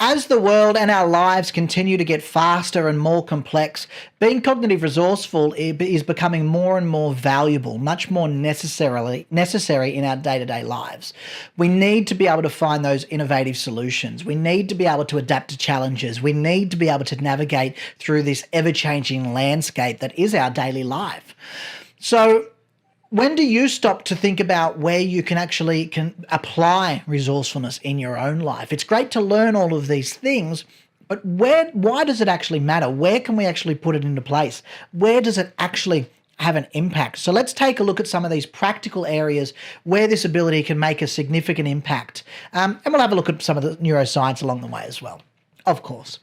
As the world and our lives continue to get faster and more complex, being cognitive resourceful is becoming more and more valuable, much more necessary in our day-to-day lives. We need to be able to find those innovative solutions. We need to be able to adapt to challenges. We need to be able to navigate through this ever-changing landscape that is our daily life. So, when do you stop to think about where you can apply resourcefulness in your own life? It's great to learn all of these things, but why does it actually matter? Where can we actually put it into place? Where does it actually have an impact? So let's take a look at some of these practical areas where this ability can make a significant impact. And we'll have a look at some of the neuroscience along the way as well, of course.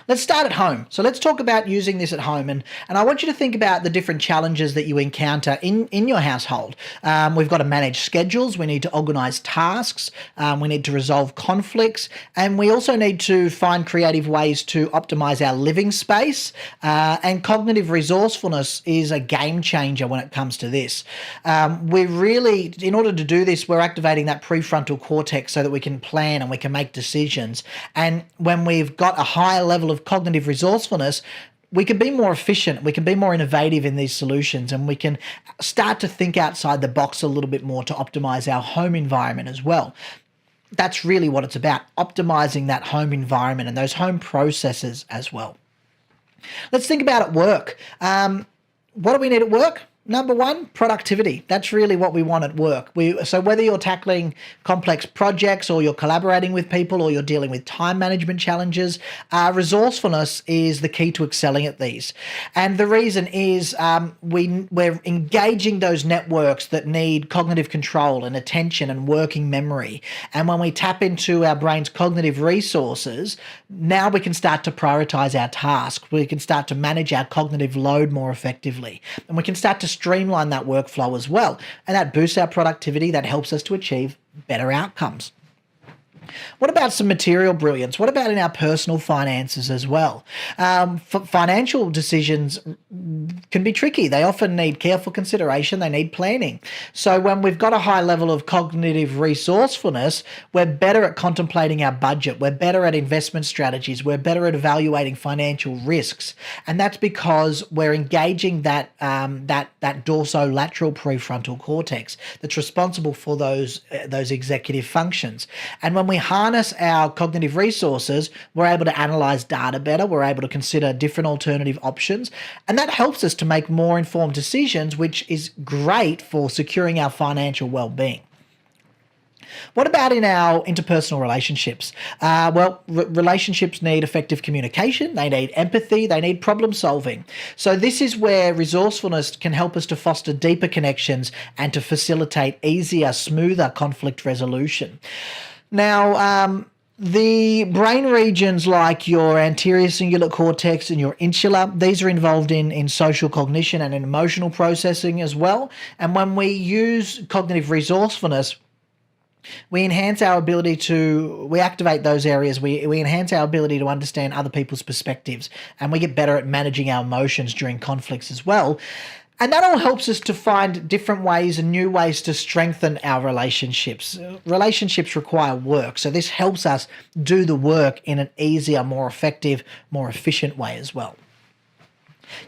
Let's start at home. So let's talk about using this at home. And I want you to think about the different challenges that you encounter in your household. We've got to manage schedules. We need to organize tasks. We need to resolve conflicts. And we also need to find creative ways to optimize our living space. And cognitive resourcefulness is a game changer when it comes to this. In order to do this, we're activating that prefrontal cortex so that we can plan and we can make decisions. And when we've got a higher level of cognitive resourcefulness, we can be more efficient, we can be more innovative in these solutions, and we can start to think outside the box a little bit more to optimize our home environment as well. That's really what it's about, optimizing that home environment and those home processes as well. Let's think about at work. What do we need at work? Number one, productivity. That's really what we want at work. So whether you're tackling complex projects or you're collaborating with people or you're dealing with time management challenges, resourcefulness is the key to excelling at these. And the reason is we're engaging those networks that need cognitive control and attention and working memory. And when we tap into our brain's cognitive resources, now we can start to prioritize our tasks. We can start to manage our cognitive load more effectively. And we can start to streamline that workflow as well. And that boosts our productivity. That helps us to achieve better outcomes. What about some material brilliance? What about in our personal finances as well? Financial decisions can be tricky. They often need careful consideration. They need planning. So when we've got a high level of cognitive resourcefulness, we're better at contemplating our budget. We're better at investment strategies. We're better at evaluating financial risks. And that's because we're engaging that dorsolateral prefrontal cortex that's responsible for those executive functions. And when we harness our cognitive resources, we're able to analyze data better. We're able to consider different alternative options. And that helps us to make more informed decisions, which is great for securing our financial well-being. What about in our interpersonal relationships? Relationships need effective communication, they need empathy, they need problem solving. So this is where resourcefulness can help us to foster deeper connections and to facilitate easier, smoother conflict resolution. Now, the brain regions like your anterior cingulate cortex and your insula, these are involved in social cognition and in emotional processing as well. And when we use cognitive resourcefulness, we enhance our ability we activate those areas, we enhance our ability to understand other people's perspectives, and we get better at managing our emotions during conflicts as well. And that all helps us to find different ways and new ways to strengthen our relationships. Relationships require work, so this helps us do the work in an easier, more effective, more efficient way as well.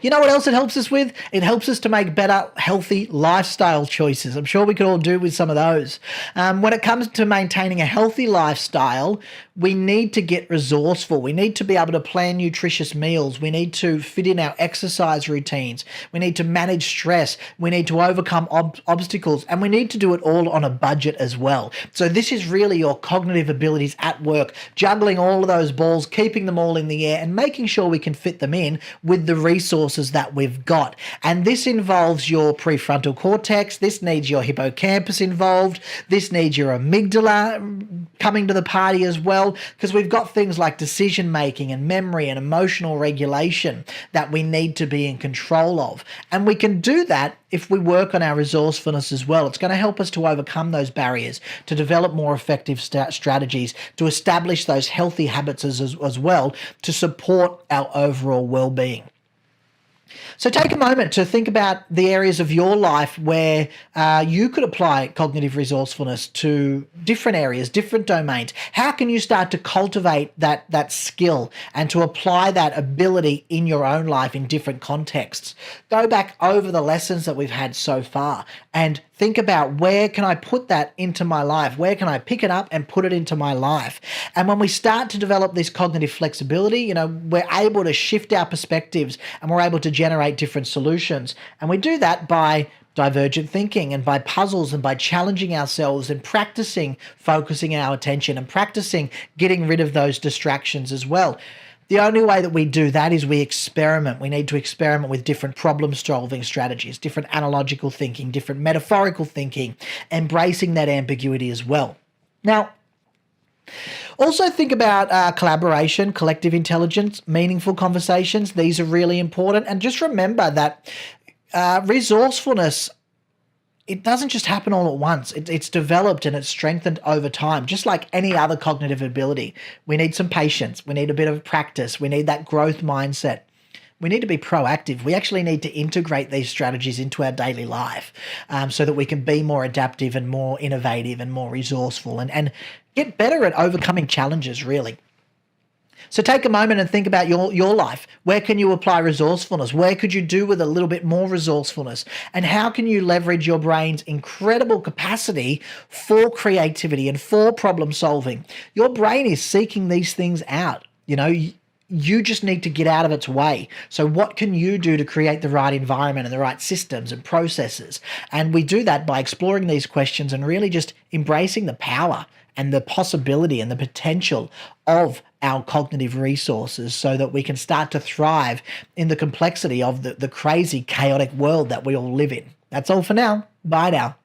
You know what else it helps us with? It helps us to make better, healthy lifestyle choices. I'm sure we could all do with some of those. When it comes to maintaining a healthy lifestyle, we need to get resourceful. We need to be able to plan nutritious meals. We need to fit in our exercise routines. We need to manage stress. We need to overcome obstacles, and we need to do it all on a budget as well. So this is really your cognitive abilities at work, juggling all of those balls, keeping them all in the air, and making sure we can fit them in with the resources that we've got. And this involves your prefrontal cortex. This needs your hippocampus involved. This needs your amygdala coming to the party as well, because we've got things like decision making and memory and emotional regulation that we need to be in control of. And we can do that if we work on our resourcefulness as well. It's going to help us to overcome those barriers, to develop more effective strategies, to establish those healthy habits as well, to support our overall well-being. So take a moment to think about the areas of your life where you could apply cognitive resourcefulness to different areas, different domains. How can you start to cultivate that skill and to apply that ability in your own life in different contexts? Go back over the lessons that we've had so far and think about, where can I put that into my life? Where can I pick it up and put it into my life? And when we start to develop this cognitive flexibility, we're able to shift our perspectives and we're able to generate different solutions. And we do that by divergent thinking and by puzzles and by challenging ourselves and practicing focusing our attention and practicing getting rid of those distractions as well. The only way that we do that is we experiment. We need to experiment with different problem-solving strategies, different analogical thinking, different metaphorical thinking, embracing that ambiguity as well. Now, also think about collaboration, collective intelligence, meaningful conversations. These are really important. And just remember that resourcefulness, it doesn't just happen all at once. It's developed and it's strengthened over time, just like any other cognitive ability. We need some patience. We need a bit of practice. We need that growth mindset. We need to be proactive. We actually need to integrate these strategies into our daily life so that we can be more adaptive and more innovative and more resourceful and get better at overcoming challenges, really. So take a moment and think about your life. Where can you apply resourcefulness? Where could you do with a little bit more resourcefulness? And how can you leverage your brain's incredible capacity for creativity and for problem solving? Your brain is seeking these things out. You just need to get out of its way. So what can you do to create the right environment and the right systems and processes? And we do that by exploring these questions and really just embracing the power and the possibility and the potential of our cognitive resources so that we can start to thrive in the complexity of the crazy, chaotic world that we all live in. That's all for now. Bye now.